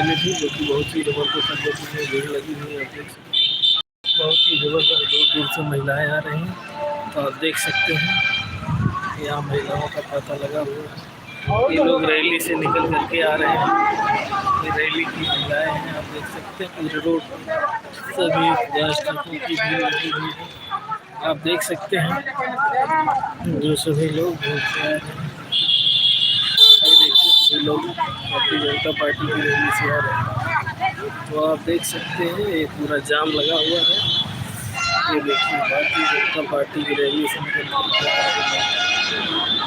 Rally थी जो कि बहुत ही ज़बरदस्त में भीड़ लगी हुई है। आप देख सकते हैं बहुत ही ज़बरदस्त दूर दूर से महिलाएं आ रही हैं। तो आप देख सकते हैं यहाँ महिलाओं का पता लगा हुआ है। ये लोग रैली से निकल करके आ रहे हैं। ये रैली की महिलाएं हैं। आप देख सकते हैं पूरे रोड पर सभी राष्ट्रपति की भीड़ लगी हुई है। आप देख सकते हैं जो सभी लोग घूम से आ रहे हैं। ये देखिए सभी लोग भारतीय जनता पार्टी की रैली से आ रहे हैं। तो आप देख सकते हैं ये पूरा जाम लगा हुआ है। ये देखिए भारतीय जनता पार्टी की रैली से निकल करके आ रहे हैं।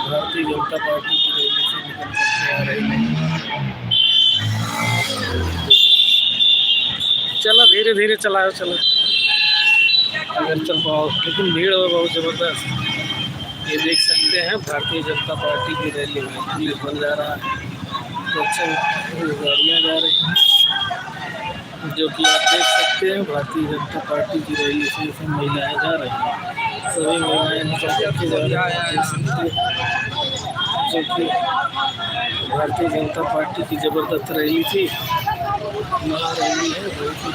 भारतीय जनता पार्टी की रैली से निकल करके आ रहे हैं। चलो धीरे धीरे चलाओ चलो अगर चल पाओ, लेकिन भीड़ है बहुत ज़बरदस्त। ये देख सकते हैं भारतीय जनता पार्टी की रैली में पुलिस बल जा रहा है। तो अच्छा गाड़ियाँ जा रही हैं जो कि आप देख सकते हैं भारतीय जनता पार्टी की रैली से इसमें महिलाएं जा रही हैं। सभी महिलाएं निकल करके जा रही हैं। देख सकते हैं जो कि भारतीय जनता पार्टी की ज़बरदस्त रैली थी। महा रैली है बहुत ही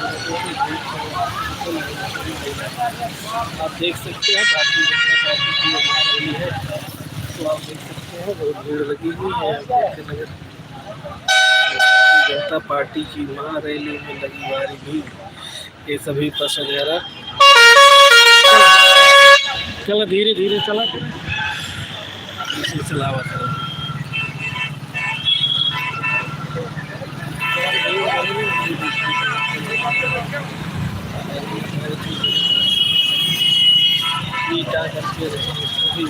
आप देख सकते हैं भारतीय जनता पार्टी की महा रैली है। तो आप देख सकते हैं बहुत भीड़ लगी हुई है। भारतीय जनता पार्टी की महा रैली में लगी भारी भीड़। ये सभी बस वगैरह चलो धीरे धीरे चला चलावा करो। करके सभी